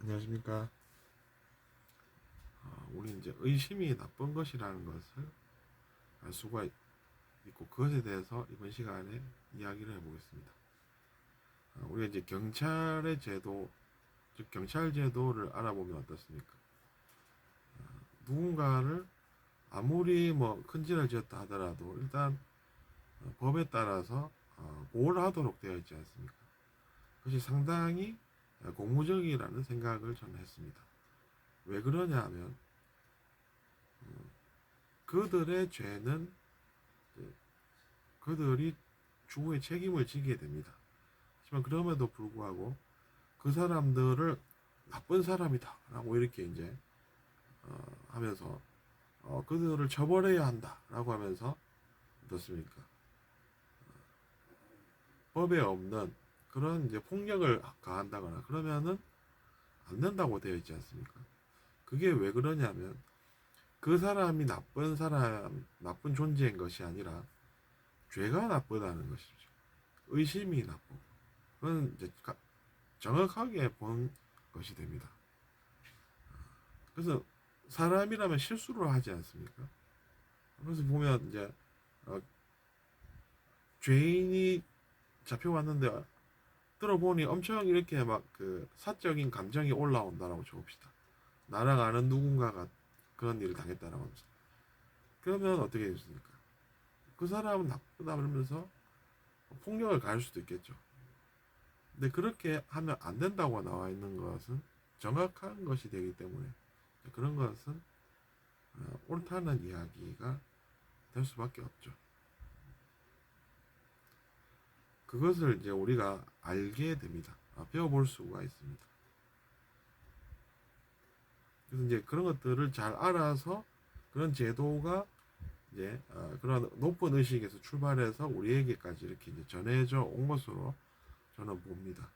안녕하십니까. 우리 이제 의심이 나쁜 것이라는 것을 알 수가 있고 그것에 대해서 이번 시간에 이야기를 해보겠습니다. 우리가 이제 경찰의 제도, 즉 경찰 제도를 알아보면 어떻습니까? 누군가를 아무리 뭐 큰 죄를 지었다 하더라도 일단 법에 따라서 보호를 하도록 되어 있지 않습니까? 그것이 상당히 고무적이라는 생각을 저는 했습니다. 왜 그러냐 하면 그들의 죄는 그들이 추후에 책임을 지게 됩니다. 하지만 그럼에도 불구하고 그 사람들을 나쁜 사람이다 라고 이렇게 이제 하면서 그들을 처벌해야 한다 라고 하면서 어떻습니까? 법에 없는 그런 이제 폭력을 가한다거나 그러면은 안 된다고 되어 있지 않습니까? 그게 왜 그러냐면 그 사람이 나쁜 사람, 나쁜 존재인 것이 아니라 죄가 나쁘다는 것이죠. 의심이 나쁘고. 그건 이제 정확하게 본 것이 됩니다. 그래서 사람이라면 실수를 하지 않습니까? 그래서 보면 이제 어, 죄인이 잡혀왔는데 들어보니 엄청 이렇게 막 그 사적인 감정이 올라온다라고 쳐봅시다. 나랑 아는 누군가가 그런 일을 당했다라고 하면서 그러면 어떻게 됐습니까? 그 사람은 나쁘다 그러면서 폭력을 가할 수도 있겠죠. 근데 그렇게 하면 안 된다고 나와 있는 것은 정확한 것이 되기 때문에 그런 것은 옳다는 이야기가 될 수밖에 없죠. 그것을 이제 우리가 알게 됩니다. 배워볼 수가 있습니다. 그래서 이제 그런 것들을 잘 알아서 그런 제도가 이제 그런 높은 의식에서 출발해서 우리에게까지 이렇게 이제 전해져 온 것으로 저는 봅니다.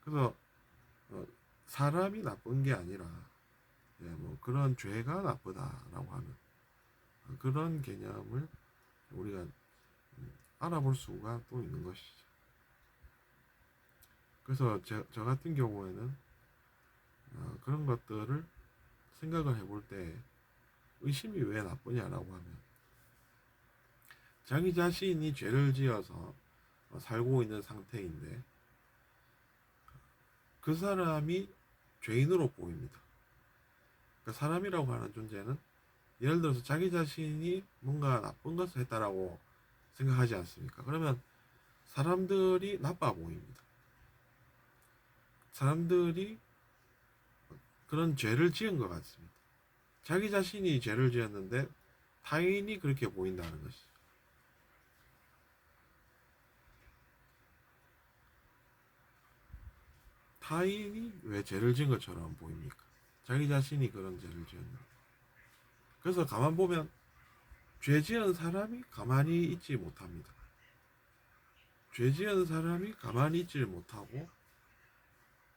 그래서 사람이 나쁜 게 아니라 뭐 그런 죄가 나쁘다라고 하는 그런 개념을 우리가 알아볼 수가 또 있는 것이죠. 그래서 저 같은 경우에는 그런 것들을 생각을 해볼 때 의심이 왜 나쁘냐라고 하면 자기 자신이 죄를 지어서 살고 있는 상태인데 그 사람이 죄인으로 보입니다. 그러니까 사람이라고 하는 존재는 예를 들어서 자기 자신이 뭔가 나쁜 것을 했다라고 생각하지 않습니까? 그러면 사람들이 나빠 보입니다. 사람들이 그런 죄를 지은 것 같습니다. 자기 자신이 죄를 지었는데 타인이 그렇게 보인다는 것이죠. 타인이 왜 죄를 지은 것처럼 보입니까? 자기 자신이 그런 죄를 지었는데. 그래서 가만 보면 죄 지은 사람이 가만히 있지 못합니다. 죄 지은 사람이 가만히 있지를 못하고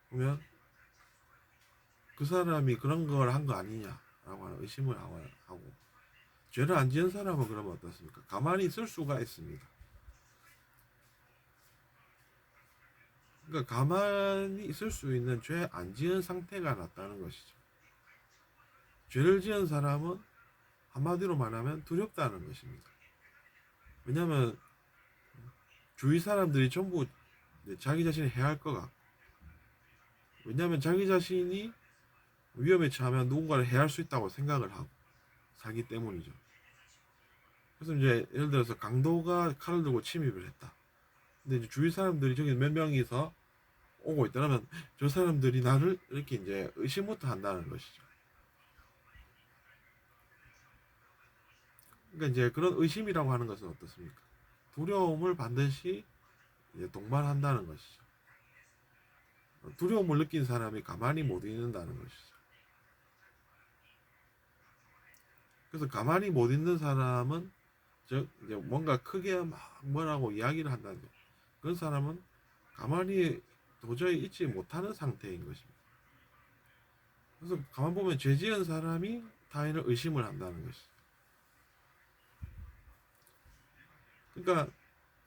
보면 그 사람이 그런 걸 한 거 아니냐라고 하는 의심을 하고 죄를 안 지은 사람은 그러면 어떻습니까? 가만히 있을 수가 있습니다. 그러니까 가만히 있을 수 있는 죄 안 지은 상태가 낫다는 것이죠. 죄를 지은 사람은 한마디로 말하면 두렵다는 것입니다. 왜냐하면 주위 사람들이 전부 자기 자신을 해할 것 같고 왜냐하면 자기 자신이 위험에 처하면 누군가를 해할 수 있다고 생각을 하고 살기 때문이죠. 그래서 이제 예를 들어서 강도가 칼을 들고 침입을 했다. 근데 이제 주위 사람들이 저기 몇 명이서 오고 있다면 저 사람들이 나를 이렇게 이제 의심부터 한다는 것이죠. 그러니까 이제 그런 의심이라고 하는 것은 어떻습니까? 두려움을 반드시 이제 동반한다는 것이죠. 두려움을 느낀 사람이 가만히 못 있는다는 것이죠. 그래서 가만히 못 있는 사람은 즉 이제 뭔가 크게 막 뭐라고 이야기를 한다는 거. 그런 사람은 가만히 도저히 있지 못하는 상태인 것입니다. 그래서 가만 보면 죄 지은 사람이 타인을 의심을 한다는 것이죠. 그러니까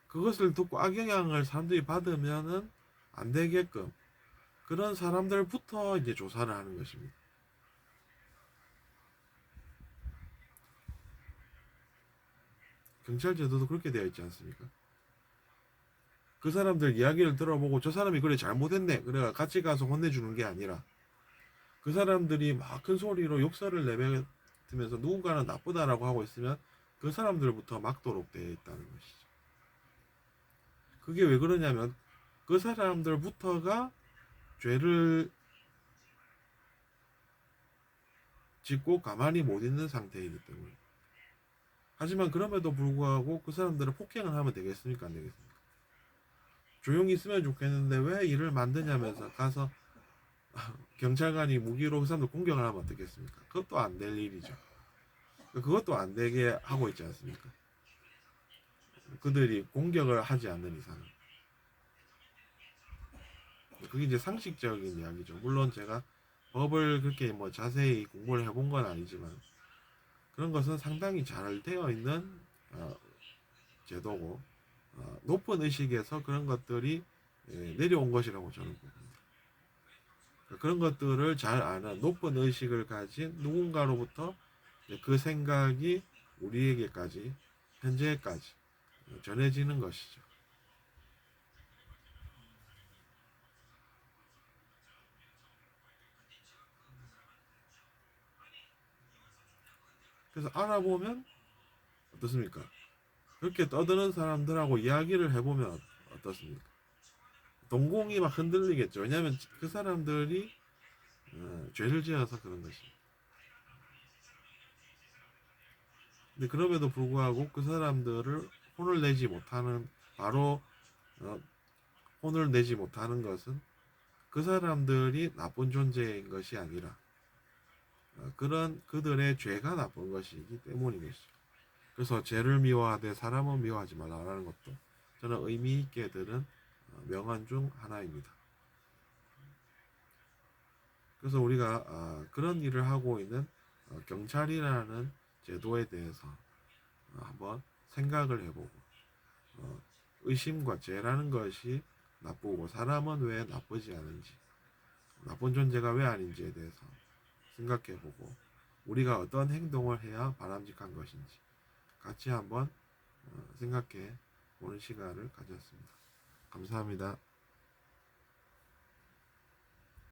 그것을 듣고 악영향을 사람들이 받으면은 안 되게끔 그런 사람들부터 이제 조사를 하는 것입니다. 경찰 제도도 그렇게 되어 있지 않습니까? 그 사람들 이야기를 들어보고 저 사람이 그래 잘못했네 그래 같이 가서 혼내주는 게 아니라 그 사람들이 막 큰 소리로 욕설을 내뱉으면서 누군가는 나쁘다라고 하고 있으면 그 사람들부터 막도록 되어 있다는 것이죠. 그게 왜 그러냐면 그 사람들부터가 죄를 짓고 가만히 못 있는 상태이기 때문에. 하지만 그럼에도 불구하고 그 사람들은 폭행을 하면 되겠습니까? 안 되겠습니까? 조용히 있으면 좋겠는데 왜 일을 만드냐면서 가서 경찰관이 무기로 그 사람들 공격을 하면 어떻겠습니까? 그것도 안 될 일이죠. 그것도 안 되게 하고 있지 않습니까? 그들이 공격을 하지 않는 이상. 그게 이제 상식적인 이야기죠. 물론 제가 법을 그렇게 뭐 자세히 공부를 해본 건 아니지만 그런 것은 상당히 잘 되어 있는 제도고 높은 의식에서 그런 것들이 내려온 것이라고 저는 봅니다. 그런 것들을 잘 아는 높은 의식을 가진 누군가로부터 그 생각이 우리에게까지 현재까지 전해지는 것이죠. 그래서 알아보면 어떻습니까? 그렇게 떠드는 사람들하고 이야기를 해보면 어떻습니까? 동공이 막 흔들리겠죠. 왜냐하면 그 사람들이 죄를 지어서 그런 것입니다. 근데 그럼에도 불구하고 그 사람들을 혼을 내지 못하는 바로 어, 혼을 내지 못하는 것은 그 사람들이 나쁜 존재인 것이 아니라 그런 그들의 죄가 나쁜 것이기 때문인 것이죠. 그래서 죄를 미워하되 사람은 미워하지 말라라는 것도 저는 의미 있게 들은 명언 중 하나입니다. 그래서 우리가 그런 일을 하고 있는 경찰이라는 제도에 대해서 한번 생각을 해보고 의심과 죄라는 것이 나쁘고 사람은 왜 나쁘지 않은지 나쁜 존재가 왜 아닌지에 대해서 생각해보고 우리가 어떤 행동을 해야 바람직한 것인지 같이 한번 생각해 보는 시간을 가졌습니다. 감사합니다.